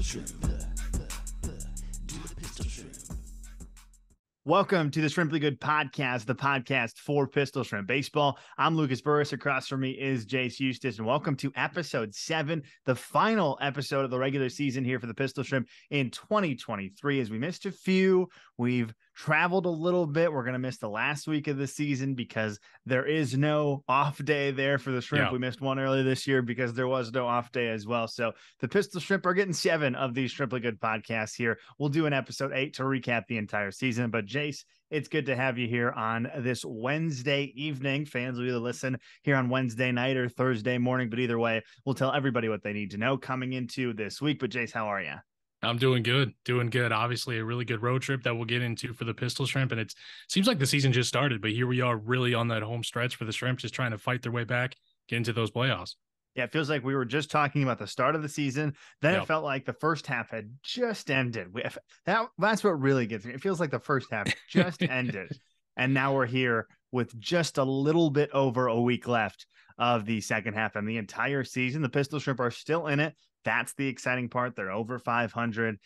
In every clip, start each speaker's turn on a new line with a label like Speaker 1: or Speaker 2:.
Speaker 1: Shrimp. Do the Pistol Shrimp.
Speaker 2: Welcome to the Shrimply Good Podcast, the podcast for Pistol Shrimp Baseball. I'm Lucas Burris. Across from me is Jayce Eustice, and welcome to episode 7, the final episode of the regular season here for the Pistol Shrimp in 2023. As we missed a few, we've traveled a little bit. We're going to miss the last week of the season because there is no off day there for the Shrimp. We missed one earlier this year because there was no off day as well. So the Pistol Shrimp are getting 7 of these Shrimply Good podcasts here. We'll do an episode 8 to recap the entire season. But Jayce, it's good to have you here on this Wednesday evening. Fans will either listen here on Wednesday night or Thursday morning, but either way, we'll tell everybody what they need to know coming into this week. But Jayce, how are you?
Speaker 3: I'm doing good. Obviously, a really good road trip that we'll get into for the Pistol Shrimp. And it seems like the season just started, but here we are really on that home stretch for the Shrimp, just trying to fight their way back, get into those playoffs.
Speaker 2: Yeah, it feels like we were just talking about the start of the season. Then It felt like the first half had just ended. That's what really gets me. It feels like the first half just ended. And now we're here with just a little bit over a week left of the second half and the entire season. The Pistol Shrimp are still in it. That's the exciting part. They're over 500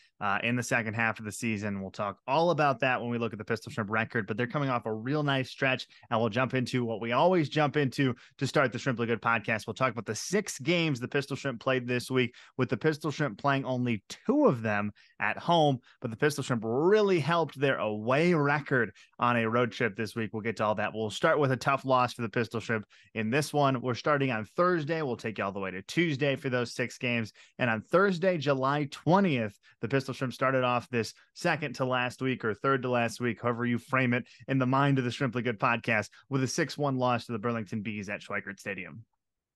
Speaker 2: in the second half of the season. We'll talk all about that when we look at the Pistol Shrimp record, but they're coming off a real nice stretch, and we'll jump into what we always jump into to start the Shrimply Good podcast. We'll talk about the 6 games the Pistol Shrimp played this week, with the Pistol Shrimp playing only 2 of them at home, but the Pistol Shrimp really helped their away record on a road trip this week. We'll get to all that. We'll start with a tough loss for the Pistol Shrimp in this one. We're starting on Thursday. We'll take you all the way to Tuesday for those 6 games. And on Thursday, July 20th, the Pistol Shrimp started off this second to last week or third to last week, however you frame it in the mind of the Shrimply Good podcast, with a 6-1 loss to the Burlington Bees at Schweickert Stadium.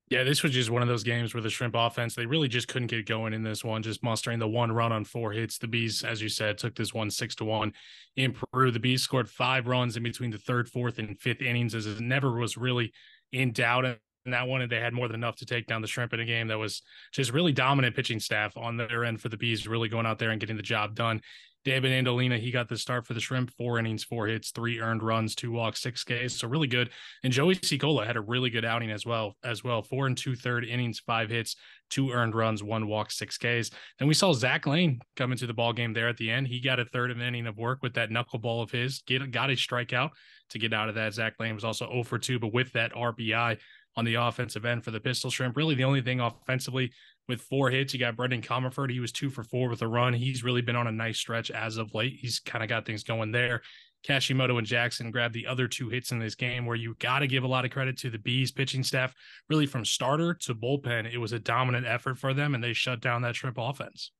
Speaker 3: Yeah, this was just one of those games where the Shrimp offense, they really just couldn't get going in this one, just mustering the 1 run on 4 hits. The Bees, as you said, took this one 6-1 in Peru. The Bees scored 5 runs in between the 3rd, 4th, and 5th innings, as it never was really in doubt. And that one, they had more than enough to take down the Shrimp in a game that was just really dominant pitching staff on their end for the Bees, really going out there and getting the job done. David Andolina, he got the start for the Shrimp, 4 innings, 4 hits, 3 earned runs, 2 walks, 6 Ks. So really good. And Joey Cicola had a really good outing as well. 4 2/3 innings, 5 hits, 2 earned runs, 1 walk, 6 Ks. Then we saw Zach Lane come into the ball game there at the end. He got a third of an inning of work with that knuckleball of his, got a strikeout to get out of that. Zach Lane was also 0 for 2, but with that RBI on the offensive end for the Pistol Shrimp. Really the only thing offensively, with 4 hits, you got Brendan Comerford. He was 2 for 4 with a run. He's really been on a nice stretch as of late. He's kind of got things going there. Kashimoto and Jackson grabbed the other 2 hits in this game, where you got to give a lot of credit to the Bees pitching staff. Really from starter to bullpen, it was a dominant effort for them, and they shut down that Shrimp offense.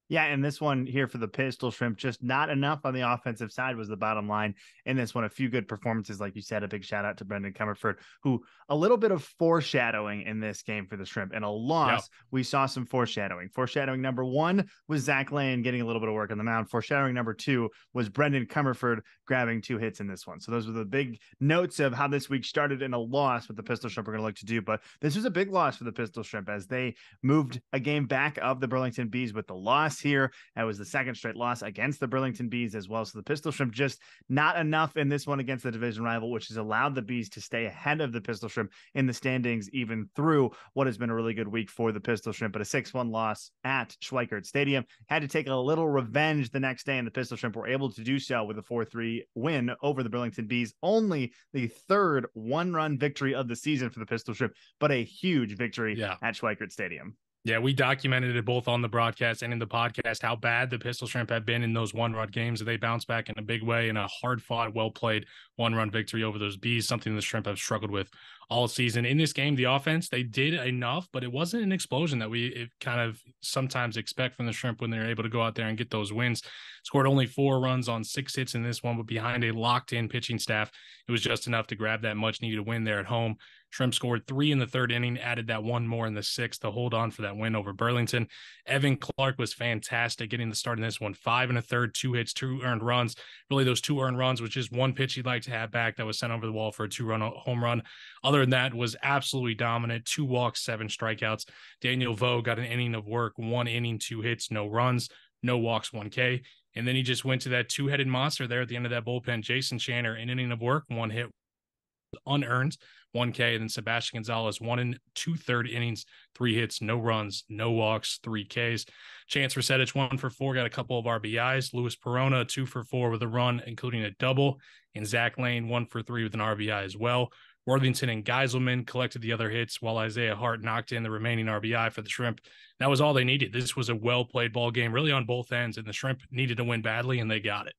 Speaker 2: Yeah, and this one here for the Pistol Shrimp, just not enough on the offensive side was the bottom line in this one. A few good performances, like you said. A big shout out to Brendan Comerford, who a little bit of foreshadowing in this game for the Shrimp. In a loss, we saw some foreshadowing. Foreshadowing number 1 was Zach Lane getting a little bit of work on the mound. Foreshadowing number 2 was Brendan Comerford grabbing 2 hits in this one. So those were the big notes of how this week started in a loss, what the Pistol Shrimp are going to look to do. But this was a big loss for the Pistol Shrimp, as they moved a game back of the Burlington Bees with the loss here. That was the 2nd straight loss against the Burlington Bees as well. So the Pistol Shrimp just not enough in this one against the division rival, which has allowed the Bees to stay ahead of the Pistol Shrimp in the standings, even through what has been a really good week for the Pistol Shrimp. But a 6-1 loss at Schweickert Stadium. Had to take a little revenge the next day, and the Pistol Shrimp were able to do so with a 4-3 win over the Burlington Bees. Only the 3rd 1-run victory of the season for the Pistol Shrimp, but a huge victory at Schweickert Stadium.
Speaker 3: Yeah, we documented it both on the broadcast and in the podcast how bad the Pistol Shrimp have been in those 1-run games. They bounced back in a big way in a hard-fought, well-played 1-run victory over those Bees, something the Shrimp have struggled with all season. In this game, the offense, they did enough, but it wasn't an explosion that we kind of sometimes expect from the Shrimp when they're able to go out there and get those wins. Scored only 4 runs on 6 hits in this one, but behind a locked-in pitching staff, it was just enough to grab that much-needed win there at home. Shrimp scored 3 in the 3rd inning, added that 1 more in the 6th to hold on for that win over Burlington. Evan Clark was fantastic getting the start in this one. 5 1/3, 2 hits, 2 earned runs. Really, those 2 earned runs was just 1 pitch he'd like to have back that was sent over the wall for a 2-run home run. Other than that, was absolutely dominant. 2 walks, 7 strikeouts. Daniel Vo got an inning of work, 1 inning, 2 hits, no runs, no walks, 1 K. And then he just went to that 2-headed monster there at the end of that bullpen. Jason Shanner, an inning of work, 1 hit, unearned, 1K, and then Sebastian Gonzalez, 1 2/3 innings, 3 hits, no runs, no walks, 3 Ks. Chance Resetich, 1 for 4, got a couple of RBIs. Luis Perona, 2 for 4 with a run, including a double. And Zach Lane, 1 for 3 with an RBI as well. Worthington and Geiselman collected the other hits, while Isaiah Hart knocked in the remaining RBI for the Shrimp. That was all they needed. This was a well-played ball game, really on both ends, and the Shrimp needed to win badly, and they got it.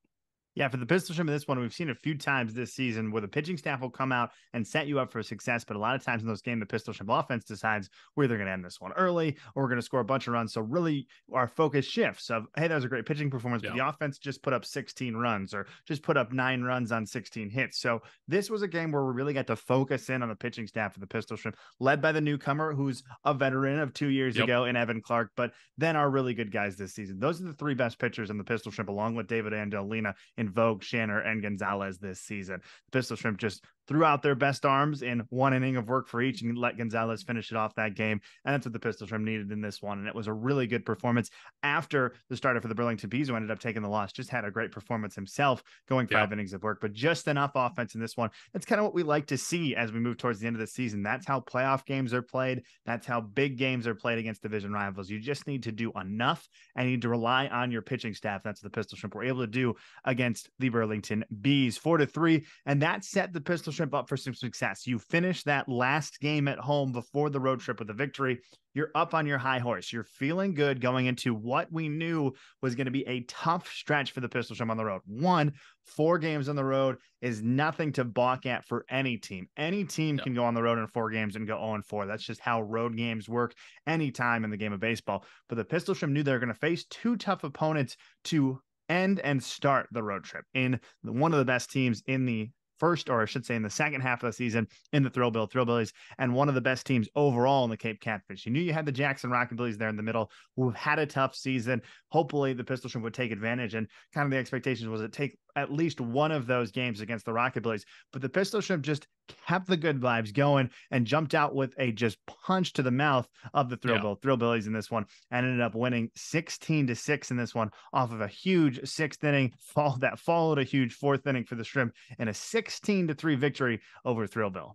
Speaker 2: Yeah, for the Pistol Shrimp in this one, we've seen a few times this season where the pitching staff will come out and set you up for success. But a lot of times in those games, the Pistol Shrimp offense decides we're either going to end this one early or we're going to score a bunch of runs. So really our focus shifts of, hey, that was a great pitching performance, but the offense just put up 16 runs or just put up 9 runs on 16 hits. So this was a game where we really got to focus in on the pitching staff of the Pistol Shrimp, led by the newcomer who's a veteran of 2 years ago in Evan Clark, but then our really good guys this season. Those are the 3 best pitchers in the Pistol Shrimp, along with David Angelina, Vogue, Shanner, and Gonzalez this season. The Pistol Shrimp just threw out their best arms in 1 inning of work for each and let Gonzalez finish it off that game. And that's what the Pistol Shrimp needed in this one. And it was a really good performance after the starter for the Burlington Bees, who ended up taking the loss, just had a great performance himself, going 5 innings of work, but just enough offense in this one. That's kind of what we like to see as we move towards the end of the season. That's how playoff games are played. That's how big games are played against division rivals. You just need to do enough and you need to rely on your pitching staff. That's what the Pistol Shrimp were able to do against the Burlington Bees, 4-3. And that set the Pistol Shrimp up for some success. You finish that last game at home before the road trip with a victory. You're up on your high horse. You're feeling good going into what we knew was going to be a tough stretch for the Pistol Shrimp on the road. 4 games on the road is nothing to balk at for any team. Any team can go on the road in 4 games and go 0-4. That's just how road games work anytime in the game of baseball. But the Pistol Shrimp knew they were going to face 2 tough opponents to end and start the road trip in one of the best teams in the first, or I should say in the second half of the season, in the Thrillbillies, and one of the best teams overall in the Cape Catfish. You knew you had the Jackson Rockabillies there in the middle who have had a tough season. Hopefully the Pistol Shrimp would take advantage, and kind of the expectations was to take at least one of those games against the Rockabillies. But the Pistol Shrimp just kept the good vibes going and jumped out with a just punch to the mouth of the Thrillbillies in this one, and ended up winning 16-6 in this one off of a huge 6th inning that followed a huge 4th inning for the Shrimp and a 16-3 victory over Thrillville.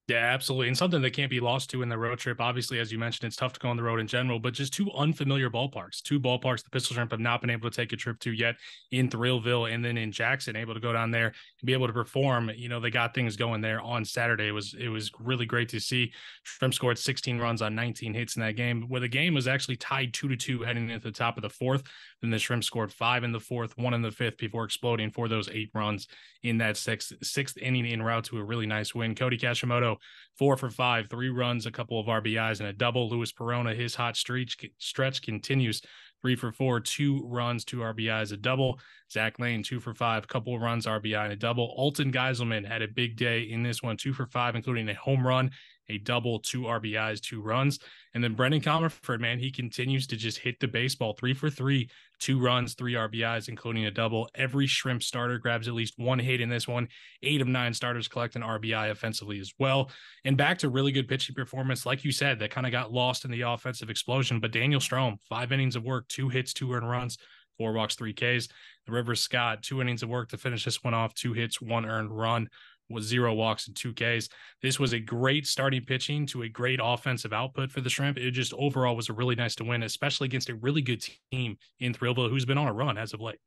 Speaker 3: Yeah, absolutely. And something that can't be lost to in the road trip. Obviously, as you mentioned, it's tough to go on the road in general, but just 2 unfamiliar ballparks. 2 ballparks the Pistol Shrimp have not been able to take a trip to yet, in Thrillville and then in Jackson, able to go down there and be able to perform. You know, they got things going there on Saturday. It was really great to see. Shrimp scored 16 runs on 19 hits in that game, where the game was actually tied 2-2 heading into the top of the 4th. Then the Shrimp scored 5 in the 4th, 1 in the 5th before exploding for those 8 runs in that 6th inning en route to a really nice win. Cody Kashimoto, 4 for 5, 3 runs, a couple of RBIs, and a double. Luis Perona, his hot stretch continues. 3 for 4, 2 runs, 2 RBIs, a double. Zach Lane, 2 for 5, couple of runs, RBI, and a double. Alton Geiselman had a big day in this one, 2 for 5, including a home run, a double, 2 RBIs, 2 runs. And then Brendan Comerford, man, he continues to just hit the baseball. 3 for 3, 2 runs, 3 RBIs, including a double. Every Shrimp starter grabs at least 1 hit in this one. 8 of 9 starters collect an RBI offensively as well. And back to really good pitching performance, like you said, that kind of got lost in the offensive explosion. But Daniel Strom, 5 innings of work, 2 hits, 2 earned runs, 4 walks, 3 Ks. The Rivers Scott, 2 innings of work to finish this one off, 2 hits, 1 earned run, with 0 walks and 2 Ks. This was a great starting pitching to a great offensive output for the Shrimp. It just overall was a really nice to win, especially against a really good team in Thrillville, who's been on a run as of late.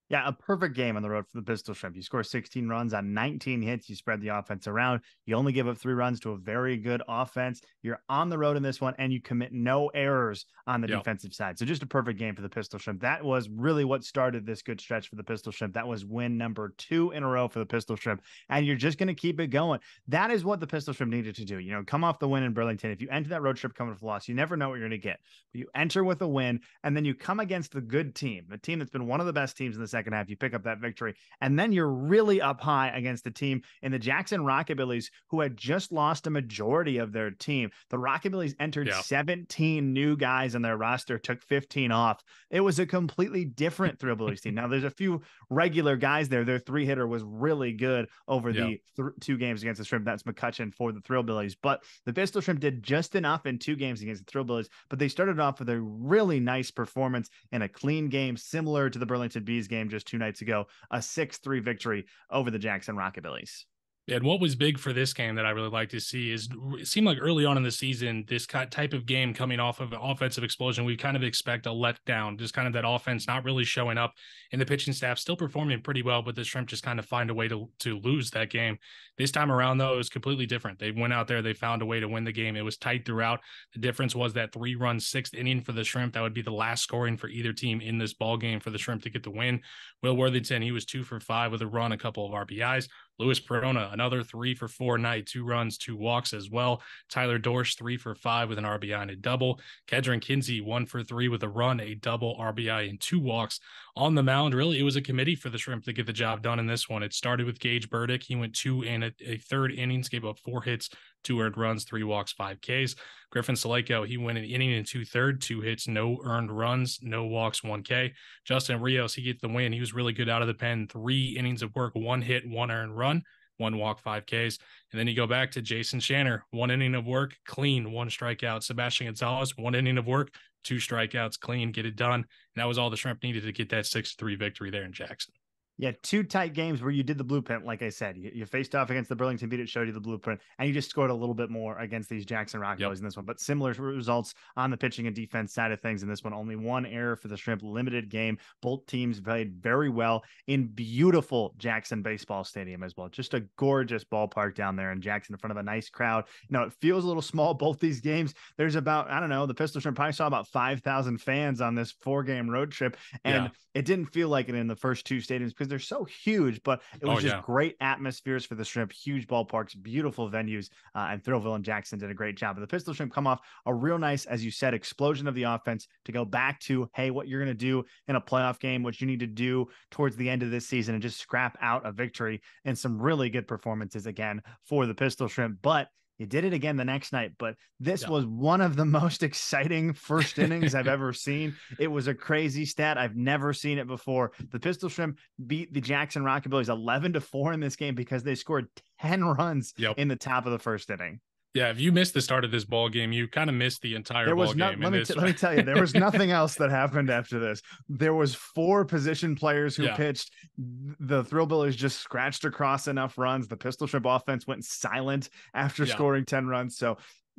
Speaker 2: Yeah, a perfect game on the road for the Pistol Shrimp. You score 16 runs on 19 hits. You spread the offense around. You only give up 3 runs to a very good offense. You're on the road in this one, and you commit no errors on the defensive side. So just a perfect game for the Pistol Shrimp. That was really what started this good stretch for the Pistol Shrimp. That was win number 2 in a row for the Pistol Shrimp, and you're just going to keep it going. That is what the Pistol Shrimp needed to do. You know, come off the win in Burlington. If you enter that road trip coming with a loss, you never know what you're going to get. But you enter with a win, and then you come against the good team, the team that's been one of the best teams in the second half. You pick up that victory, and then you're really up high against the team in the Jackson Rockabillies, who had just lost a majority of their team. The Rockabillies entered 17 new guys on their roster, took 15 off. It was a completely different Thrillbillies team. Now there's a few regular guys there. Their 3-hitter was really good over the 2 games against the Shrimp. That's McCutcheon for the Thrillbillies, but the Pistol Shrimp did just enough in 2 games against the Thrillbillies, but they started off with a really nice performance in a clean game, similar to the Burlington Bees game just 2 nights ago, a 6-3 victory over the Jackson Rockabillies.
Speaker 3: And what was big for this game that I really like to see is it seemed like early on in the season, this type of game coming off of an offensive explosion, we kind of expect a letdown, just kind of that offense not really showing up and the pitching staff still performing pretty well, but the Shrimp just kind of find a way to lose that game. This time around, though, it was completely different. They went out there, they found a way to win the game. It was tight throughout. The difference was that 3-run 6th inning for the Shrimp. That would be the last scoring for either team in this ball game for the Shrimp to get the win. Will Worthington, he was 2 for 5 with a run, a couple of RBIs. Louis Perona, another 3 for 4 night, 2 runs, 2 walks as well. Tyler Dorsch, 3 for 5 with an RBI and a double. Kedron Kinsey, 1 for 3 with a run, a double, RBI, and 2 walks. On the mound, really, it was a committee for the Shrimp to get the job done in this one. It started with Gage Burdick. He went 2 and a third innings, gave up 4 hits, 2 earned runs, 3 walks, 5 Ks. Griffin Saleko, he went an inning and 2/3, 2 hits, no earned runs, no walks, 1 K. Justin Rios, he gets the win. He was really good out of the pen. 3 innings of work, 1 hit, 1 earned run, 1 walk, 5 Ks. And then you go back to Jason Shanner, 1 inning of work, clean, 1 strikeout. Sebastian Gonzalez, 1 inning of work, 2 strikeouts, clean, get it done. And that was all the Shrimp needed to get that 6-3 victory there in Jackson.
Speaker 2: Yeah, 2 tight games where you did the blueprint. Like I said, you faced off against the Burlington Beat. It showed you the blueprint, and you just scored a little bit more against these Jackson Rockabillies in this one. But similar results on the pitching and defense side of things in this one. Only 1 error for the Shrimp. Limited game. Both teams played very well in beautiful Jackson Baseball Stadium as well. Just a gorgeous ballpark down there in Jackson in front of a nice crowd. You know, it feels a little small. Both these games, there's about, I don't know, the Pistol Shrimp probably saw about 5,000 fans on this 4-game road trip, and it didn't feel like it in the first 2 stadiums because they're so huge. But it was just great atmospheres for the Shrimp, huge ballparks, beautiful venues, and Thrillville and Jackson did a great job. But the Pistol Shrimp come off a real nice, as you said, explosion of the offense to go back to, hey, what you're going to do in a playoff game, what you need to do towards the end of this season, and just scrap out a victory and some really good performances again for the Pistol Shrimp. But you did it again the next night, but this was one of the most exciting first innings I've ever seen. It was a crazy stat. I've never seen it before. The Pistol Shrimp beat the Jackson Rockabillies 11-4 in this game because they scored 10 runs in the top of the first inning.
Speaker 3: Yeah, if you missed the start of this ball game, you kind of missed the entire ball game.
Speaker 2: Let me tell you, there was nothing else that happened after this. There was 4 position players who pitched. The Thrillbillies just scratched across enough runs. The Pistol Shrimp offense went silent after scoring 10 runs. So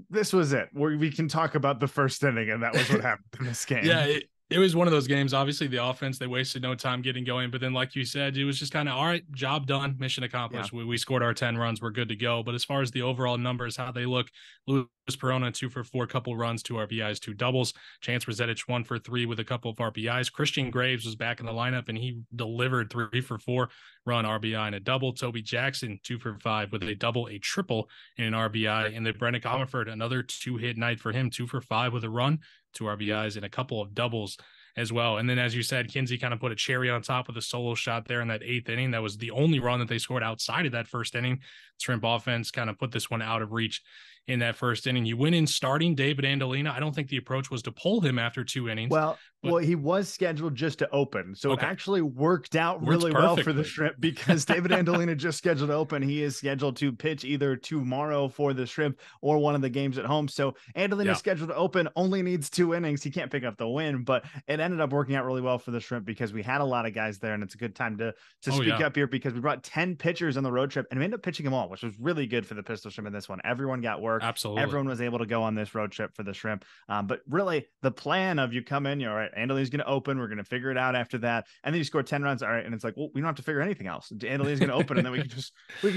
Speaker 2: this was it. We can talk about the first inning, and that was what happened in this game.
Speaker 3: Yeah, it was one of those games. Obviously, the offense, they wasted no time getting going. But then, like you said, it was just kind of, all right, job done, mission accomplished. Yeah. We scored our 10 runs. We're good to go. But as far as the overall numbers, how they look, Louis Perona, 2 for 4, couple runs, 2 RBIs, 2 doubles. Chance Rossetich, 1 for 3 with a couple of RBIs. Christian Graves was back in the lineup, and he delivered 3 for 4, run, RBI, and a double. Toby Jackson, 2 for 5 with a double, a triple, and an RBI. And then Brendan Comerford, another 2-hit night for him, 2 for 5 with a run, 2 RBIs, and a couple of doubles as well. And then, as you said, Kinsey kind of put a cherry on top with a solo shot there in that 8th inning. That was the only run that they scored outside of that first inning. Shrimp offense kind of put this one out of reach in that first inning. You went in starting David Andolina. I don't think the approach was to pull him after 2 innings.
Speaker 2: Well, he was scheduled just to open. So it actually worked out really well for the Shrimp because David Andolina just scheduled to open. He is scheduled to pitch either tomorrow for the Shrimp or one of the games at home. So Andolina scheduled to open, only needs 2 innings. He can't pick up the win, but it ended up working out really well for the Shrimp because we had a lot of guys there, and it's a good time to speak up here because we brought 10 pitchers on the road trip and we ended up pitching them all, which was really good for the Pistol Shrimp in this one. Everyone got work.
Speaker 3: Absolutely.
Speaker 2: Everyone was able to go on this road trip for the Shrimp. But really the plan of you come in, you're all right, Andolina's going to open. We're going to figure it out after that. And then you score 10 runs. All right. And it's like, well, we don't have to figure anything else. Andolina's going to open, and then we can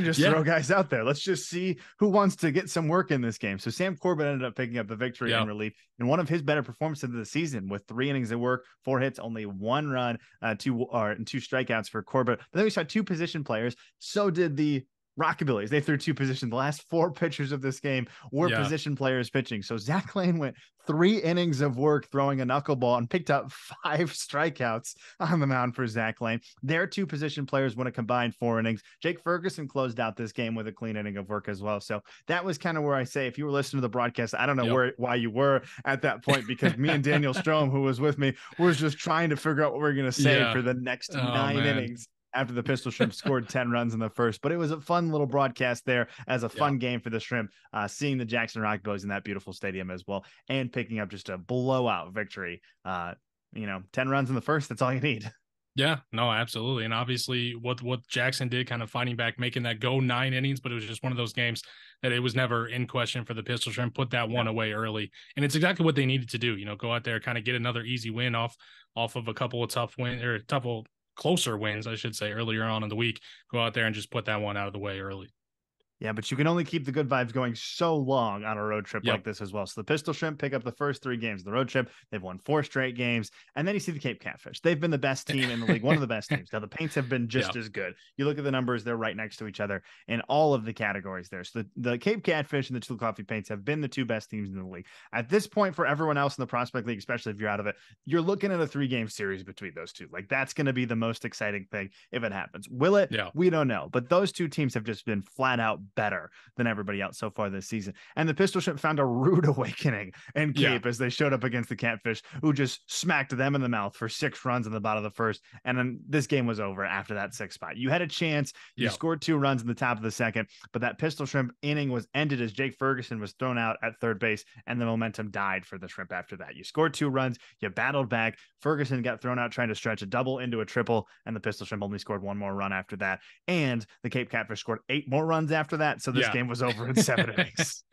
Speaker 2: just throw guys out there. Let's just see who wants to get some work in this game. So Sam Corbett ended up picking up the victory in relief in one of his better performances of the season with 3 innings of work, 4 hits, only 1 run, 2 strikeouts for Corbett. But then we saw 2 position players. So did the Rockabillies. They threw 2 positions. The last 4 pitchers of this game were position players pitching. So Zach Lane went 3 innings of work throwing a knuckleball and picked up 5 strikeouts on the mound for Zach Lane. Their 2 position players went a combined 4 innings. Jake Ferguson closed out this game with a clean inning of work as well. So that was kind of where I say, if you were listening to the broadcast, I don't know why you were at that point, because me and Daniel Strom, who was with me, was just trying to figure out what we're going to say for the next 9 innings after the Pistol Shrimp scored 10 runs in the first. But it was a fun little broadcast there as a fun game for the Shrimp, seeing the Jackson Rockabillies in that beautiful stadium as well, and picking up just a blowout victory. 10 runs in the first, that's all you need.
Speaker 3: Yeah, no, absolutely. And obviously what Jackson did, kind of fighting back, making that go 9 innings, but it was just one of those games that it was never in question for the Pistol Shrimp, put that one away early. And it's exactly what they needed to do, go out there, kind of get another easy win off of a couple of tough wins, or a couple closer wins, I should say, earlier on in the week. Go out there and just put that one out of the way early.
Speaker 2: Yeah, but you can only keep the good vibes going so long on a road trip like this as well. So the Pistol Shrimp pick up the first 3 games of the road trip. They've won 4 straight games. And then you see the Cape Catfish. They've been the best team in the league, one of the best teams. Now, the Paints have been just as good. You look at the numbers, they're right next to each other in all of the categories there. So the Cape Catfish and the Chillicothe Coffee Paints have been the 2 best teams in the league. At this point, for everyone else in the Prospect League, especially if you're out of it, you're looking at a 3-game series between those two. Like, that's going to be the most exciting thing if it happens. Will it?
Speaker 3: Yeah.
Speaker 2: We don't know. But those 2 teams have just been flat out better than everybody else so far this season. And the Pistol Shrimp found a rude awakening in Cape as they showed up against the Catfish, who just smacked them in the mouth for 6 runs in the bottom of the first. And then this game was over after that 6th spot. You had a chance. You scored 2 runs in the top of the second, but that Pistol Shrimp inning was ended as Jake Ferguson was thrown out at third base, and the momentum died for the Shrimp after that. You scored 2 runs. You battled back. Ferguson got thrown out trying to stretch a double into a triple, and the Pistol Shrimp only scored 1 more run after that. And the Cape Catfish scored 8 more runs after that. So this game was over in 7 innings.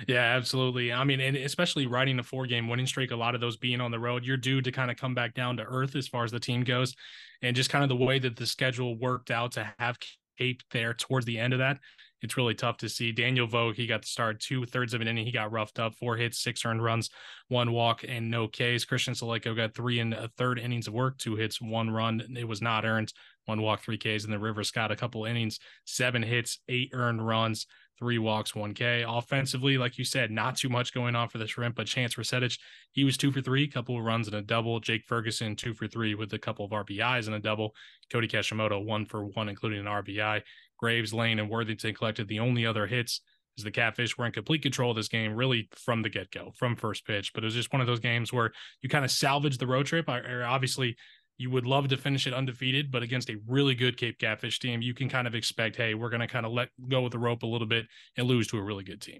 Speaker 3: Yeah, absolutely. I mean, and especially riding a 4-game winning streak, a lot of those being on the road, you're due to kind of come back down to earth as far as the team goes. And just kind of the way that the schedule worked out to have Cape there towards the end of that, it's really tough to see. Daniel Vogt, he got to start 2/3 of an inning. He got roughed up, 4 hits, 6 earned runs, 1 walk, and no Ks. Christian Saleko got 3 1/3 innings of work, 2 hits, 1 run. It was not earned, 1 walk, 3 Ks. And then River Scott, a couple innings, 7 hits, 8 earned runs, 3 walks, 1 K. Offensively, like you said, not too much going on for the Shrimp, but Chance Resetich, he was 2 for 3, a couple of runs and a double. Jake Ferguson, 2 for 3 with a couple of RBIs and a double. Cody Kashimoto, 1 for 1, including an RBI. Graves, Lane, and Worthington collected the only other hits, as the Catfish were in complete control of this game, really from the get-go, from first pitch. But it was just one of those games where you kind of salvage the road trip. Obviously, you would love to finish it undefeated, but against a really good Cape Catfish team, you can kind of expect, hey, we're going to kind of let go with the rope a little bit and lose to a really good team.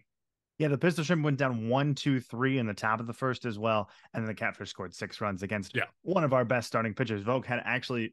Speaker 2: Yeah, the Pistol Shrimp went down 1-2-3 in the top of the first as well. And then the Catfish scored 6 runs against one of our best starting pitchers. Vogt had actually,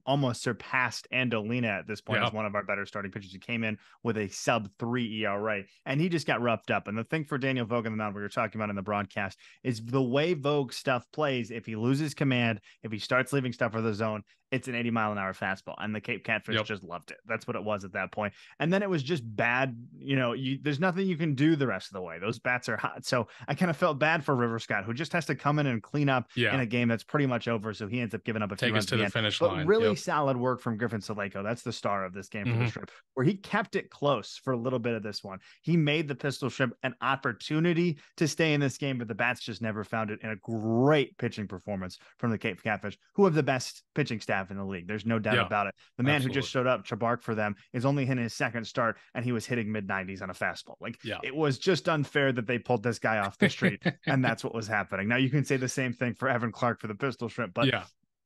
Speaker 2: almost surpassed Andolina at this point as one of our better starting pitchers. He came in with a sub-3 ERA, and he just got roughed up. And the thing for Daniel Vogt on the mound we were talking about in the broadcast is the way Vogt stuff plays. If he loses command, if he starts leaving stuff for the zone, it's an 80-mile-an-hour fastball. And the Cape Catfish just loved it. That's what it was at that point. And then it was just bad. There's nothing you can do the rest of the way. Those bats are hot. So I kind of felt bad for River Scott, who just has to come in and clean up in a game that's pretty much over. So he ends up giving up a few runs
Speaker 3: to the finish
Speaker 2: but
Speaker 3: line.
Speaker 2: Really solid work from Griffin Saleko. That's the star of this game for the Shrimp, where he kept it close for a little bit of this one. He made the Pistol Shrimp an opportunity to stay in this game, but the bats just never found it, in a great pitching performance from the Cape Catfish, who have the best pitching staff in the league. There's no doubt about it. The man who just showed up, Chabark, for them, is only in his 2nd start, and he was hitting mid-90s on a fastball. It was just unfair that they pulled this guy off the street, and that's what was happening. Now, you can say the same thing for Evan Clark for the Pistol Shrimp, but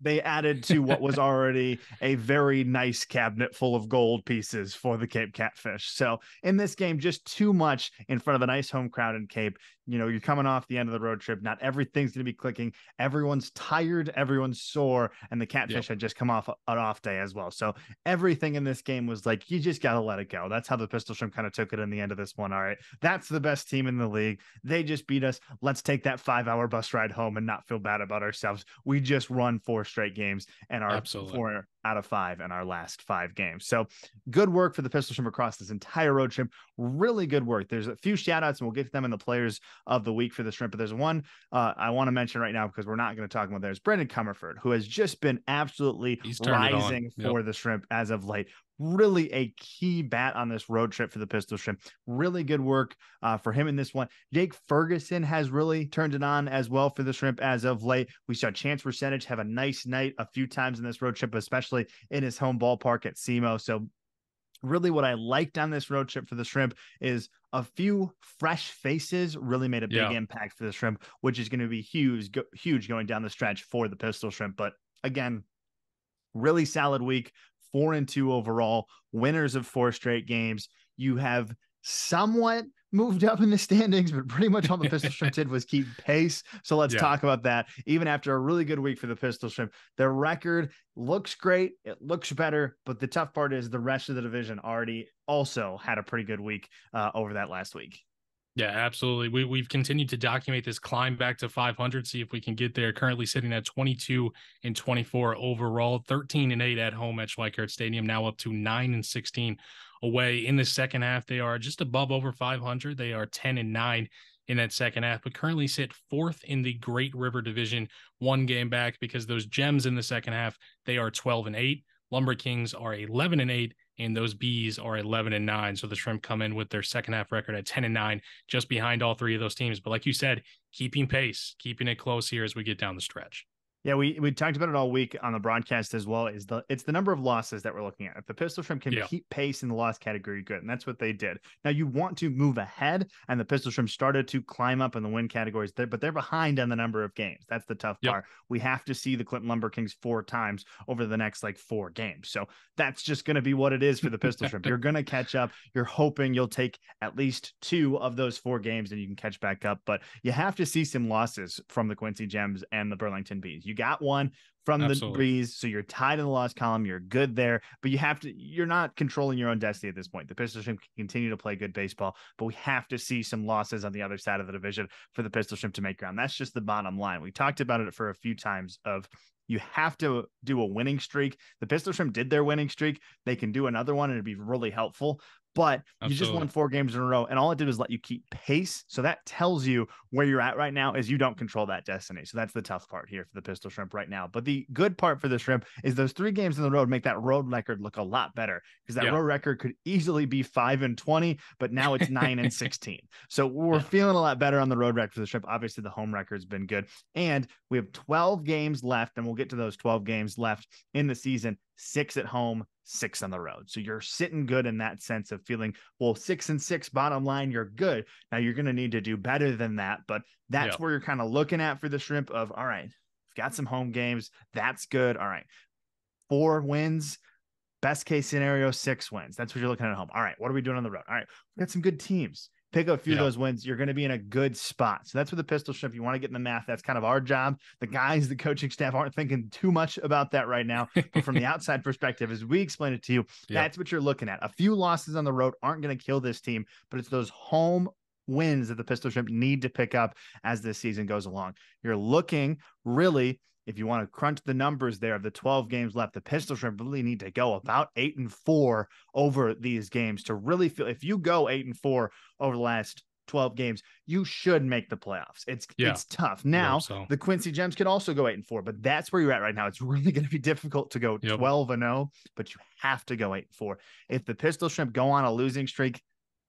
Speaker 2: they added to what was already a very nice cabinet full of gold pieces for the Cape Catfish. So in this game, just too much in front of a nice home crowd in Cape. You're coming off the end of the road trip. Not everything's going to be clicking. Everyone's tired. Everyone's sore. And the Catfish had just come off an off day as well. So everything in this game was like, you just got to let it go. That's how the Pistol Shrimp kind of took it in the end of this one. All right, that's the best team in the league. They just beat us. Let's take that 5-hour bus ride home and not feel bad about ourselves. We just run 4 straight games and are 4 out of 5 in our last 5 games. So good work for the Pistol Shrimp across this entire road trip. Really good work. There's a few shout outs, and we'll get to them in the players of the week for the Shrimp. But there's one I want to mention right now, because we're not going to talk about. There's Brendan Comerford, who has just been absolutely rising for the Shrimp as of late. Really a key bat on this road trip for the Pistol Shrimp. Really good work for him in this one. Jake Ferguson has really turned it on as well for the Shrimp as of late. We saw Chance Resetich have a nice night a few times in this road trip, especially in his home ballpark at SEMO. So really what I liked on this road trip for the Shrimp is a few fresh faces really made a big impact for the Shrimp, which is going to be huge going down the stretch for the Pistol Shrimp. But again, really solid week. 4-2 overall, winners of 4 straight games. You have somewhat moved up in the standings, but pretty much all the Pistol Shrimp did was keep pace. So let's talk about that. Even after a really good week for the Pistol Shrimp, their record looks great. It looks better, but the tough part is the rest of the division already also had a pretty good week over that last week.
Speaker 3: Yeah, absolutely. We've continued to document this climb back to 500, see if we can get there. Currently sitting at 22-24 overall, 13-8 at home at Schweickert Stadium, now up to 9-16 away. In the second half, they are just above over 500. They are 10-9 in that second half, but currently sit fourth in the Great River Division, one game back because those Gems in the second half, they are 12-8. Lumber Kings are 11-8. And those Bees are 11-9. So the Shrimp come in with their second half record at 10-9, just behind all three of those teams. But like you said, keeping pace, keeping it close here as we get down the stretch.
Speaker 2: Yeah, we talked about it all week on the broadcast as well. It's the number of losses that we're looking at. If the Pistol Shrimp can keep pace in the loss category, good, and that's what they did. Now you want to move ahead, and the Pistol Shrimp started to climb up in the win categories, but they're behind on the number of games. That's the tough part. We have to see the Clinton Lumber Kings 4 times over the next 4 games. So that's just going to be what it is for the Pistol Shrimp. You're going to catch up. You're hoping you'll take at least 2 of those 4 games, and you can catch back up. But you have to see some losses from the Quincy Gems and the Burlington Bees. You got one from the Breeze, so you're tied in the loss column. You're good there, but you're not controlling your own destiny at this point. The Pistol Shrimp can continue to play good baseball, but we have to see some losses on the other side of the division for the Pistol Shrimp to make ground. That's just the bottom line. We talked about it for a few times of you have to do a winning streak. The Pistol Shrimp did their winning streak. They can do another one and it'd be really helpful. But you just won 4 games in a row, and all it did was let you keep pace. So that tells you where you're at right now is you don't control that destiny. So that's the tough part here for the Pistol Shrimp right now. But the good part for the Shrimp is those 3 games in the road make that road record look a lot better, because that road record could easily be 5-20, but now it's 9-16. So we're feeling a lot better on the road record for the Shrimp. Obviously, the home record's been good, and we have 12 games left, and we'll get to those 12 games left in the season. 6 at home, 6 on the road. So you're sitting good in that sense of feeling, well, 6-6 bottom line, you're good. Now you're going to need to do better than that, but that's where you're kind of looking at for the Shrimp of, all right, we've got some home games. That's good. All right. 4 wins, best case scenario, 6 wins. That's what you're looking at home. All right. What are we doing on the road? All right. We got some good teams. Pick up a few of those wins. You're going to be in a good spot. So that's what the Pistol Shrimp, you want to get in the math. That's kind of our job. The guys, the coaching staff aren't thinking too much about that right now. But from the outside perspective, as we explain it to you, that's what you're looking at. A few losses on the road aren't going to kill this team, but it's those home wins that the Pistol Shrimp need to pick up as this season goes along. You're looking really, if you want to crunch the numbers there of the 12 games left, the Pistol Shrimp really need to go about 8-4 over these games to really feel, if you go 8-4 over the last 12 games, you should make the playoffs. It's tough. Now, the Quincy Gems could also go 8-4, but that's where you're at right now. It's really going to be difficult to go 12-0, but you have to go 8-4. If the Pistol Shrimp go on a losing streak,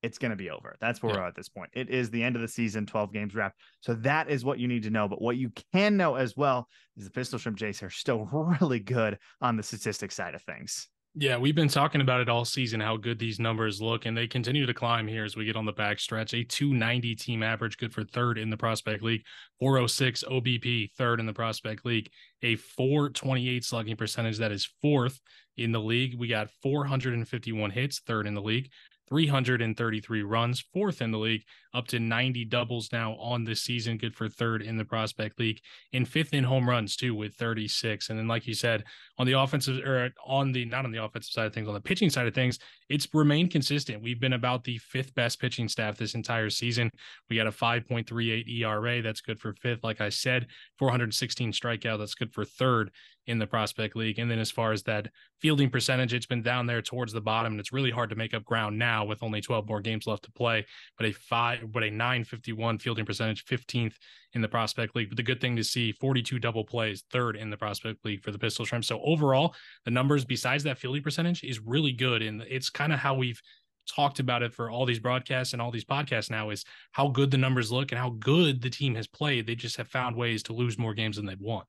Speaker 2: it's going to be over. That's where we're at this point. It is the end of the season, 12 games wrapped. So that is what you need to know. But what you can know as well is the Pistol Shrimp, Jayce, are still really good on the statistics side of things.
Speaker 3: Yeah, we've been talking about it all season, how good these numbers look, and they continue to climb here as we get on the backstretch. A 290 team average, good for 3rd in the Prospect League. 406 OBP, 3rd in the Prospect League. A 428 slugging percentage, that is 4th in the league. We got 451 hits, 3rd in the league. 333 runs, 4th in the league, up to 90 doubles now on this season, good for 3rd in the Prospect League, and 5th in home runs too with 36. And then, like you said, on the offensive, or on the, not on the offensive side of things, on the pitching side of things, it's remained consistent. We've been about the 5th best pitching staff this entire season. We got a 5.38 ERA. That's good for 5th. Like I said, 416 strikeout. That's good for 3rd in the Prospect League. And then as far as that fielding percentage, it's been down there towards the bottom, and it's really hard to make up ground now with only 12 more games left to play. But a 951 fielding percentage, 15th in the Prospect League. But the good thing to see, 42 double plays, 3rd in the Prospect League for the Pistol Shrimp. So overall, the numbers besides that fielding percentage is really good. And it's kind of how we've talked about it for all these broadcasts and all these podcasts now, is how good the numbers look and how good the team has played. They just have found ways to lose more games than they've won.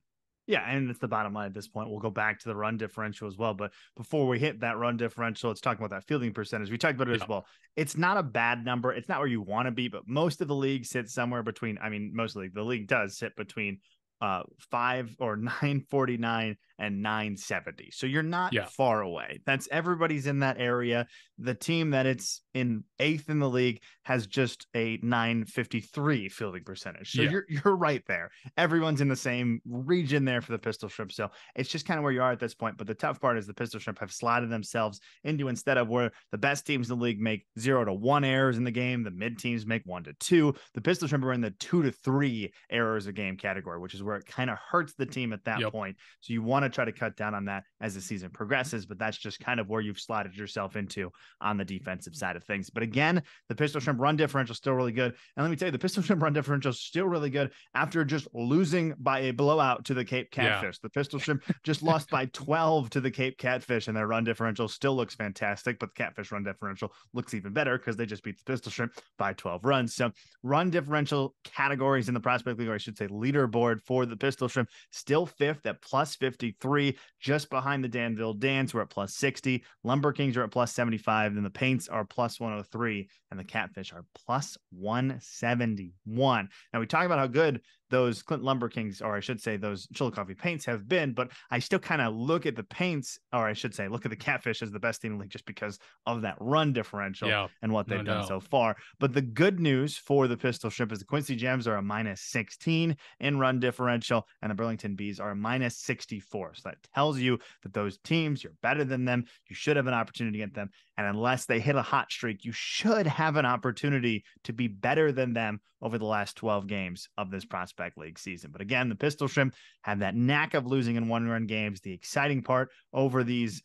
Speaker 2: Yeah, and it's the bottom line at this point. We'll go back to the run differential as well. But before we hit that run differential, let's talk about that fielding percentage. We talked about it as well. It's not a bad number. It's not where you want to be, but most of the league sits somewhere between, I mean, most of the league does sit between 5 or 949 and 970. So you're not
Speaker 3: Yeah.
Speaker 2: far away. That's everybody's in that area. The team that it's in 8th in the league has just a 953 fielding percentage. So you're right there. Everyone's in the same region there for the Pistol Shrimp. So it's just kind of where you are at this point. But the tough part is the Pistol Shrimp have slotted themselves into, instead of where the best teams in the league make 0 to 1 errors in the game, the mid teams make 1 to 2. The Pistol Shrimp are in the 2 to 3 errors a game category, which is where it kind of hurts the team at that point. So you want to try to cut down on that as the season progresses, but that's just kind of where you've slotted yourself into on the defensive side of things. But again, the Pistol Shrimp run differential is still really good. And let me tell you, the Pistol Shrimp run differential is still really good after just losing by a blowout to the Cape Catfish. The Pistol Shrimp just lost by 12 to the Cape Catfish, and their run differential still looks fantastic, but the Catfish run differential looks even better because they just beat the Pistol Shrimp by 12 runs. So run differential categories in the Prospect League, or I should say leaderboard for the Pistol Shrimp, still 5th at plus 53, just behind the Danville Dans, who are at plus 60. Lumber Kings are at plus 75, and the Paints are plus 103, and the Catfish are plus 171. Now, we talk about how good those Clinton Lumber Kings, or I should say those Chillicothe Paints, have been, but I still kind of look at the Paints, or I should say look at the Catfish as the best team in the league just because of that run differential and what they've done so far. But the good news for the Pistol Shrimp is the Quincy Gems are a minus 16 in run differential, and the Burlington Bees are a minus 64. So that tells you that those teams, you're better than them. You should have an opportunity against them. And unless they hit a hot streak, you should have an opportunity to be better than them over the last 12 games of this Prospect League season. But again, the Pistol Shrimp have that knack of losing in one-run games. The exciting part over these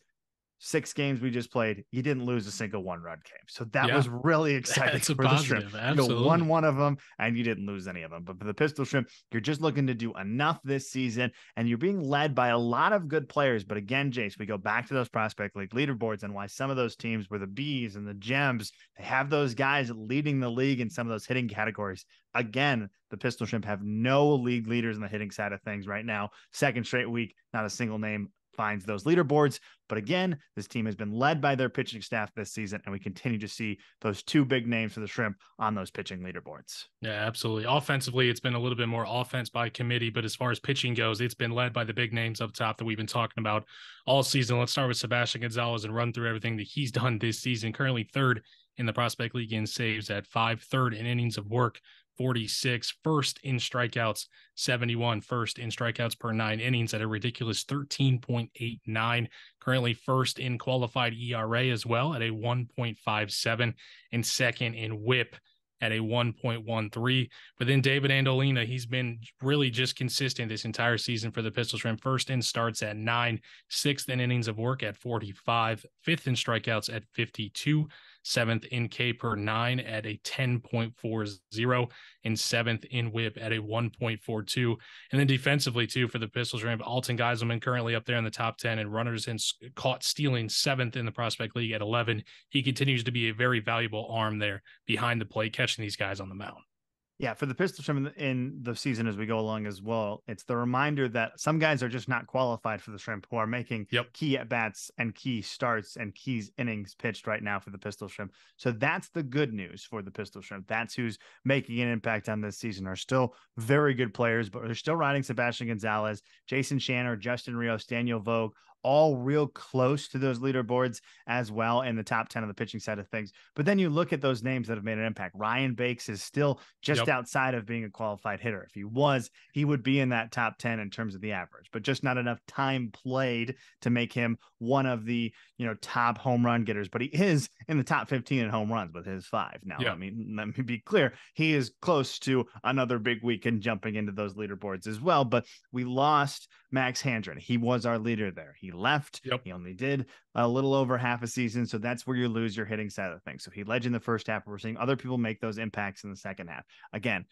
Speaker 2: 6 games we just played, you didn't lose a single one-run game. So that was really exciting for the Shrimp.
Speaker 3: Absolutely.
Speaker 2: You won one of them and you didn't lose any of them. But for the Pistol Shrimp, you're just looking to do enough this season, and you're being led by a lot of good players. But again, Jayce, we go back to those Prospect League leaderboards and why some of those teams were the Bees and the Gems, they have those guys leading the league in some of those hitting categories. Again, the Pistol Shrimp have no league leaders in the hitting side of things right now. Second straight week, not a single name finds those leaderboards. But again, this team has been led by their pitching staff this season, and we continue to see those 2 big names for the Shrimp on those pitching leaderboards.
Speaker 3: Yeah, absolutely. Offensively, it's been a little bit more offense by committee, but as far as pitching goes, it's been led by the big names up top that we've been talking about all season. Let's start with Sebastian Gonzalez and run through everything that he's done this season. Currently 3rd in the Prospect League in saves at 5, 3rd in innings of work, 46, 1st in strikeouts, 71, 1st in strikeouts per 9 innings at a ridiculous 13.89. Currently 1st in qualified ERA as well at a 1.57, and 2nd in WHIP at a 1.13. But then David Andolina, he's been really just consistent this entire season for the Pistol Shrimp. 1st in starts at 9, 6th in innings of work at 45, 5th in strikeouts at 52, 7th in K per 9 at a 10.40, and 7th in WHIP at a 1.42. And then defensively, too, for the Pistol Shrimp, Alton Geiselman currently up there in the top 10 and runners and caught stealing, 7th in the Prospect League at 11. He continues to be a very valuable arm there behind the plate, catching these guys on the mound.
Speaker 2: Yeah, for the Pistol Shrimp in the season as we go along as well, it's the reminder that some guys are just not qualified for the Shrimp who are making key at-bats and key starts and key innings pitched right now for the Pistol Shrimp. So that's the good news for the Pistol Shrimp. That's who's making an impact on this season. Are still very good players, but they're still riding Sebastian Gonzalez, Jason Shanner, Justin Rios, Daniel Vogue, all real close to those leaderboards as well in the top 10 of the pitching side of things. But then you look at those names that have made an impact. Ryan Bakes is still just outside of being a qualified hitter. If he was, he would be in that top 10 in terms of the average, but just not enough time played to make him one of the, top home run getters. But he is in the top 15 in home runs with his 5. Now, let me be clear. He is close to another big week and jumping into those leaderboards as well. But we lost Max Handren. He was our leader there. He left. He only did a little over half a season. So that's where you lose your hitting side of things. So he led you in the first half. We're seeing other people make those impacts in the second half. Again,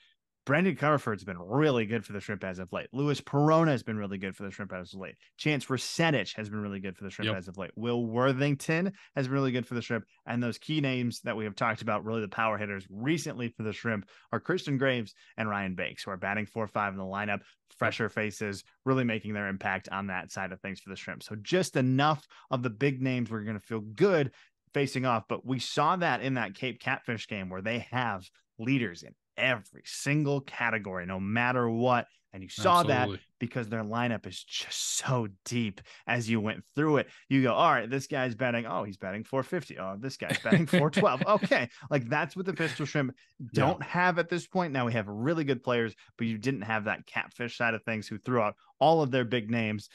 Speaker 2: Brandon Comerford's been really good for the Shrimp as of late. Luis Perona has been really good for the Shrimp as of late. Chance Resetich has been really good for the Shrimp as of late. Will Worthington has been really good for the Shrimp. And those key names that we have talked about, really the power hitters recently for the Shrimp, are Christian Graves and Ryan Bakes, who are batting 4-5 in the lineup, fresher faces, really making their impact on that side of things for the Shrimp. So just enough of the big names where you're going to feel good facing off. But we saw that in that Cape Catfish game where they have leaders in every single category, no matter what, And you saw that
Speaker 3: Absolutely.
Speaker 2: because their lineup is just so deep as you went through it. You go, all right, this guy's betting. Oh, he's betting 450. Oh, this guy's betting 412. Okay. Like that's what the Pistol Shrimp don't have at this point. Now we have really good players, but you didn't have that catfish side of things who threw out all of their big names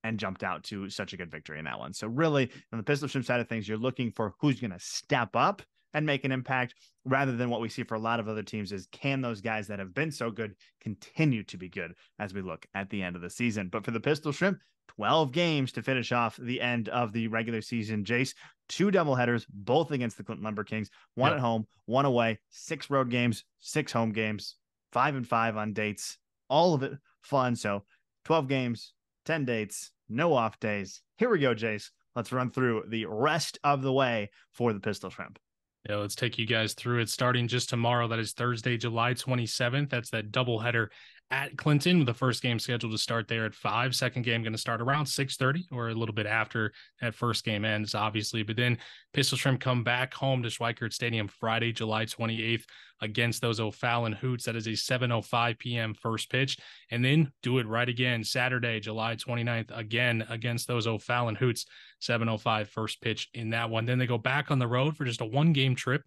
Speaker 2: and jumped out to such a good victory in that one. So really on the Pistol Shrimp side of things, you're looking for who's going to step up and make an impact rather than what we see for a lot of other teams is can those guys that have been so good continue to be good as we look at the end of the season. But for the Pistol Shrimp, 12 games to finish off the end of the regular season. Jayce, 2 doubleheaders, both against the Clinton Lumber Kings, 1 at home, 1 away, 6 road games, 6 home games, 5-5 on dates, all of it fun. So 12 games, 10 dates, no off days. Here we go, Jayce. Let's run through the rest of the way for the Pistol Shrimp.
Speaker 3: Yeah, let's take you guys through it starting just tomorrow. That is Thursday, July 27th. That's that doubleheader at Clinton. The first game scheduled to start there at 5. Second game going to start around 6:30 or a little bit after that first game ends, obviously. But then Pistol Shrimp come back home to Schweickert Stadium Friday, July 28th against those O'Fallon Hoots. That is a 7:05 p.m. first pitch. And then do it right again Saturday, July 29th, again against those O'Fallon Hoots, 7:05 first pitch in that one. Then they go back on the road for just a 1-game trip,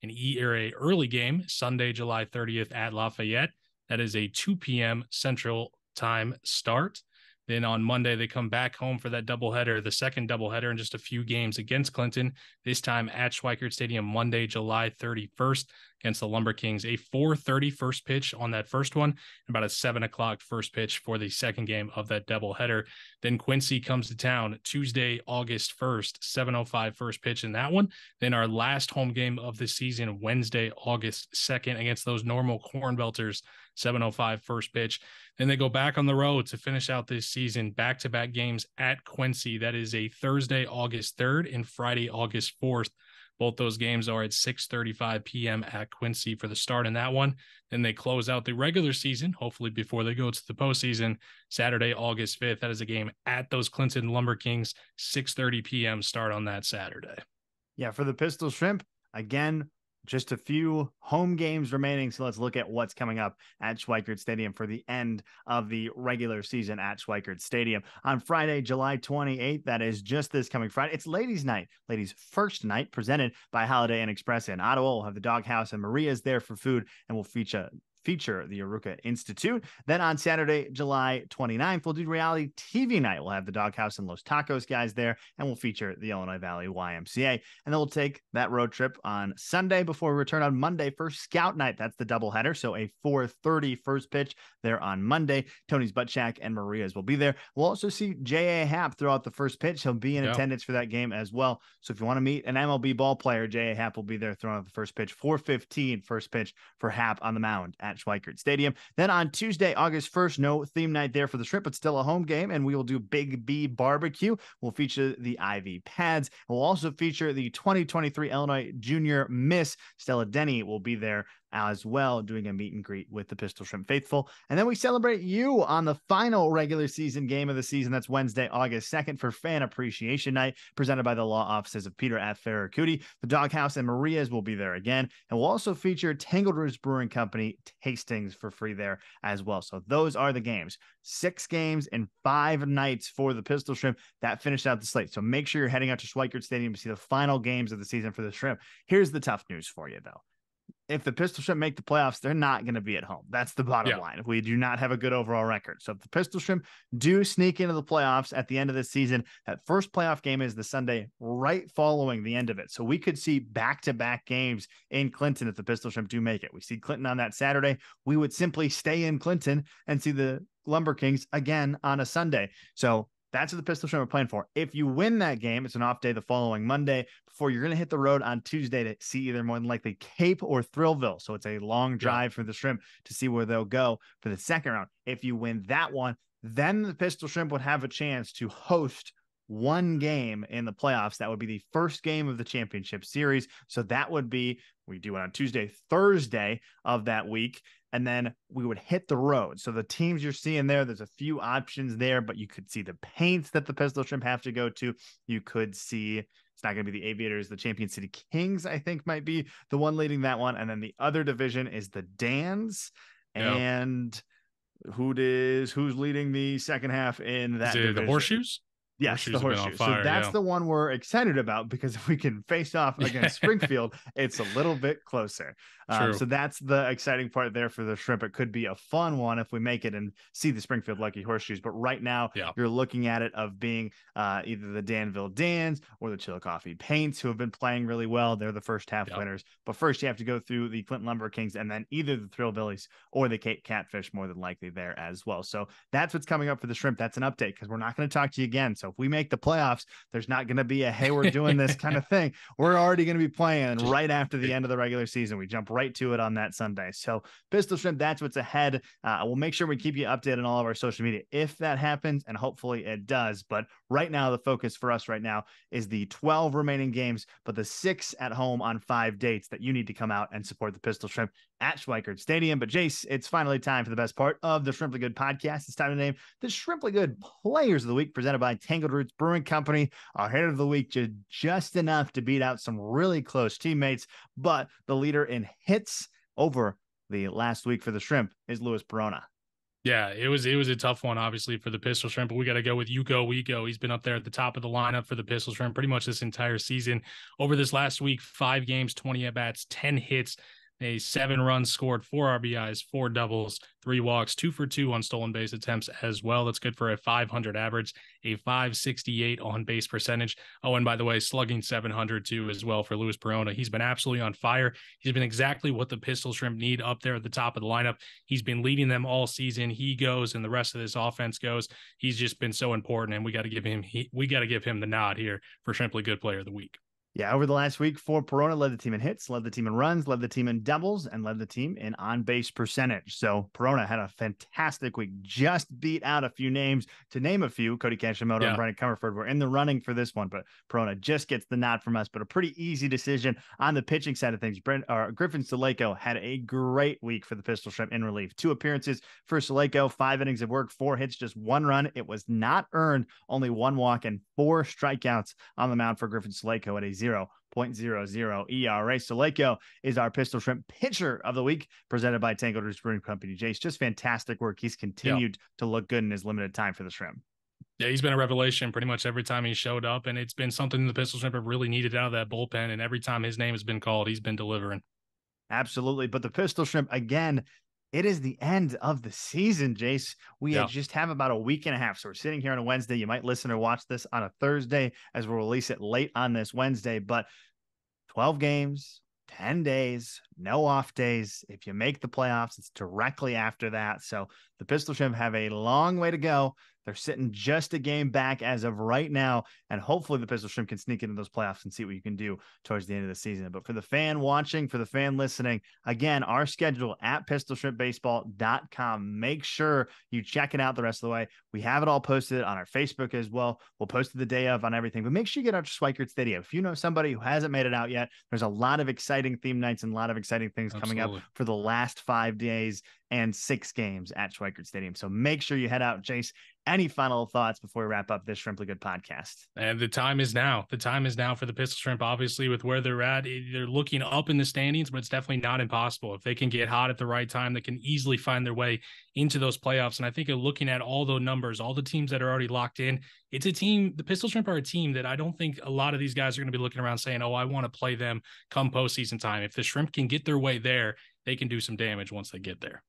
Speaker 3: an early game, Sunday, July 30th at Lafayette. That is a 2 p.m. Central Time start. Then on Monday, they come back home for that doubleheader, the second doubleheader in just a few games against Clinton, this time at Schweickert Stadium, Monday, July 31st against the Lumber Kings. A 4:30 first pitch on that first one, and about a 7 o'clock first pitch for the second game of that doubleheader. Then Quincy comes to town Tuesday, August 1st, 7:05 first pitch in that one. Then our last home game of the season, Wednesday, August 2nd against those Normal Corn Belters, 7:05 first pitch. Then they go back on the road to finish out this season, back-to-back games at Quincy. That is a Thursday, August 3rd and Friday, August 4th. Both those games are at 6:35 p.m. at Quincy for the start in that one. Then they close out the regular season, hopefully before they go to the postseason, Saturday, August 5th. That is a game at those Clinton Lumber Kings, 6:30 p.m. start on that Saturday.
Speaker 2: Yeah, for the Pistol Shrimp, again, just a few home games remaining. So let's look at what's coming up at Schweickert Stadium for the end of the regular season at Schweickert Stadium. On Friday, July 28th, that is just this coming Friday. It's ladies' night, ladies' first night, presented by Holiday Inn Express in Ottawa. We'll have the Doghouse and Maria's there for food, and we'll feature the Aruka Institute. Then on Saturday, July 29th, we'll do reality TV night. We'll have the Doghouse and Los Tacos guys there, and we'll feature the Illinois Valley YMCA. And then we'll take that road trip on Sunday before we return on Monday for Scout Night. That's the doubleheader. So a 4:30 first pitch there on Monday. Tony's Butt Shack and Maria's will be there. We'll also see J.A. Happ throughout the first pitch. He'll be in attendance for that game as well. So if you want to meet an MLB ball player, J.A. Happ will be there throwing out the first pitch. 4:15 first pitch for Happ on the mound at Schweickert Stadium. Then on Tuesday, August 1st, no theme night there for the Shrimp, but still a home game, and we will do Big B Barbecue. We'll feature the Ivy Pads. We'll also feature the 2023 Illinois Junior Miss. Stella Denny will be there as well, doing a meet and greet with the Pistol Shrimp faithful. And then we celebrate you on the final regular season game of the season. That's Wednesday, August 2nd for Fan Appreciation Night, presented by the law offices of Peter F. Ferracuti. The Doghouse and Maria's will be there again. And we'll also feature Tangled Brewing Company tastings for free there as well. So those are the games. 6 games and 5 nights for the Pistol Shrimp. That finished out the slate. So make sure you're heading out to Schweickert Stadium to see the final games of the season for the Shrimp. Here's the tough news for you, though. If the Pistol Shrimp make the playoffs, they're not going to be at home. That's the bottom line. We do not have a good overall record. So if the Pistol Shrimp do sneak into the playoffs at the end of the season, that first playoff game is the Sunday right following the end of it. So we could see back-to-back games in Clinton if the Pistol Shrimp do make it. We see Clinton on that Saturday. We would simply stay in Clinton and see the Lumber Kings again on a Sunday. So that's what the Pistol Shrimp are playing for. If you win that game, it's an off day the following Monday before you're going to hit the road on Tuesday to see either more than likely Cape or Thrillville. So it's a long drive for the Shrimp to see where they'll go for the second round. If you win that one, then the Pistol Shrimp would have a chance to host one game in the playoffs. That would be the first game of the championship series. So that would be, we do it on Tuesday, Thursday of that week. And then we would hit the road. So the teams you're seeing there's a few options there, but you could see the paints that the Pistol Shrimp have to go to. You could see, it's not going to be the Aviators, the Champion City Kings, I think might be the one leading that one. And then the other division is the Dans. And Who's leading the second half in that division?
Speaker 3: The Horseshoes?
Speaker 2: Yes,
Speaker 3: Horseshoes
Speaker 2: the
Speaker 3: have been on
Speaker 2: Horseshoe.
Speaker 3: fire,
Speaker 2: So that's
Speaker 3: yeah.
Speaker 2: the one we're excited about, because if we can face off against Springfield, it's a little bit closer.
Speaker 3: True.
Speaker 2: So that's the exciting part there for the Shrimp. It could be a fun one if we make it and see the Springfield Lucky Horseshoes. But right now, you're looking at it of being either the Danville Dans or the Chillicothe Paints, who have been playing really well. They're the first half winners. But first, you have to go through the Clinton Lumber Kings and then either the Thrillbillies or the Cape Catfish, more than likely there as well. So that's what's coming up for the Shrimp. That's an update, because we're not going to talk to you again. So if we make the playoffs, there's not going to be a, hey, we're doing this kind of thing. We're already going to be playing right after the end of the regular season. We jump right to it on that Sunday. So Pistol Shrimp, that's what's ahead. We'll make sure we keep you updated on all of our social media if that happens, and hopefully it does. But right now, the focus for us right now is the 12 remaining games, but the 6 at home on 5 dates that you need to come out and support the Pistol Shrimp at Schweickert Stadium. But Jayce, it's finally time for the best part of the Shrimply Good podcast. It's time to name the Shrimply Good Players of the Week, presented by Tangled Roots Brewing Company. Our hit of the week, just enough to beat out some really close teammates, but the leader in hits over the last week for the Shrimp is Luis Perona.
Speaker 3: Yeah, it was a tough one, obviously, for the Pistol Shrimp, but we got to go with You Go, We Go. He's been up there at the top of the lineup for the Pistol Shrimp pretty much this entire season. Over this last week, 5 games, 20 at-bats, 10 hits, a 7 runs scored, 4 RBIs, 4 doubles, 3 walks, 2 for 2 on stolen base attempts as well. That's good for a 500 average, a 568 on base percentage. Oh, and by the way, slugging 700 too as well for Luis Perona. He's been absolutely on fire. He's been exactly what the Pistol Shrimp need up there at the top of the lineup. He's been leading them all season. He goes and the rest of this offense goes. He's just been so important, and we got to give him the nod here for Shrimply Good Player of the Week.
Speaker 2: Yeah, over the last week, for Perona, led the team in hits, led the team in runs, led the team in doubles, and led the team in on-base percentage. So Perona had a fantastic week, just beat out a few names. To name a few, Cody Kashimoto and Brendan Comerford were in the running for this one, but Perona just gets the nod from us. But a pretty easy decision on the pitching side of things. Griffin Saleko had a great week for the Pistol Shrimp in relief. 2 appearances for Saleko, 5 innings of work, 4 hits, just 1 run. It was not earned, only 1 walk and 4 strikeouts on the mound for Griffin Saleko at a 0.00 ERA. Saleko is our Pistol Shrimp pitcher of the week, presented by Tangled Roots Brewing Company. Jayce, just fantastic work. He's continued to look good in his limited time for the Shrimp.
Speaker 3: Yeah, he's been a revelation pretty much every time he showed up, and it's been something the Pistol Shrimp have really needed out of that bullpen, and every time his name has been called, he's been delivering.
Speaker 2: Absolutely. But the Pistol Shrimp, again, it is the end of the season, Jayce. We just have about a week and a half. So we're sitting here on a Wednesday. You might listen or watch this on a Thursday, as we'll release it late on this Wednesday. But 12 games, 10 days, no off days. If you make the playoffs, it's directly after that. So the Pistol Shrimp have a long way to go. They're sitting just a game back as of right now, and hopefully the Pistol Shrimp can sneak into those playoffs and see what you can do towards the end of the season. But for the fan watching, for the fan listening, again, our schedule at pistolshrimpbaseball.com. Make sure you check it out the rest of the way. We have it all posted on our Facebook as well. We'll post it the day of on everything, but make sure you get out to Schweickert Stadium. If you know somebody who hasn't made it out yet, there's a lot of exciting theme nights and a lot of exciting things coming up for the last 5 days and 6 games at Schweickert Stadium. So make sure you head out. Jayce, any final thoughts before we wrap up this Shrimply Good podcast?
Speaker 3: And the time is now. The time is now for the Pistol Shrimp, obviously, with where they're at. They're looking up in the standings, but it's definitely not impossible. If they can get hot at the right time, they can easily find their way into those playoffs. And I think looking at all the numbers, all the teams that are already locked in, it's a team, the Pistol Shrimp are a team that I don't think a lot of these guys are going to be looking around saying, oh, I want to play them come postseason time. If the Shrimp can get their way there, they can do some damage once they get there.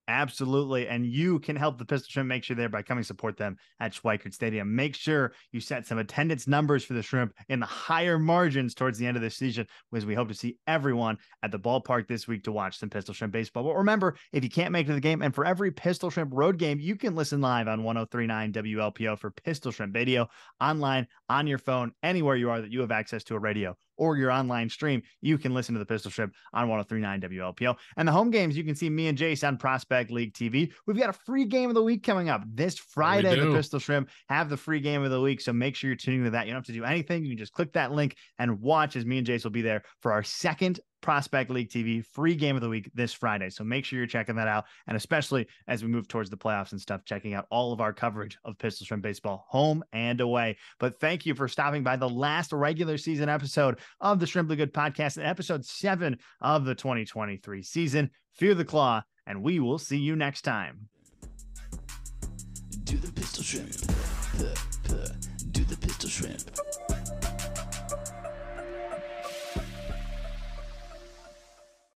Speaker 2: Absolutely. And you can help the Pistol Shrimp make sure there by coming support them at Schweickert Stadium. Make sure you set some attendance numbers for the Shrimp in the higher margins towards the end of this season, because we hope to see everyone at the ballpark this week to watch some Pistol Shrimp baseball. But remember, if you can't make it to the game, and for every Pistol Shrimp road game, you can listen live on 103.9 WLPO for Pistol Shrimp Radio, online, on your phone, anywhere you are that you have access to a radio or your online stream. You can listen to the Pistol Shrimp on 103.9 WLPO. And the home games, you can see me and Jayce on Prospect League TV. We've got a free game of the week coming up this Friday. The Pistol Shrimp have the free game of the week, so make sure you're tuning to that. You don't have to do anything. You can just click that link and watch, as me and Jayce will be there for our second Prospect League TV free game of the week this Friday. So make sure you're checking that out. And especially as we move towards the playoffs and stuff, checking out all of our coverage of Pistol Shrimp baseball home and away. But thank you for stopping by the last regular season episode of the Shrimply Good podcast, and episode 7 of the 2023 season. Fear the Claw, and we will see you next time.
Speaker 1: Shrimp. Do the Pistol Shrimp.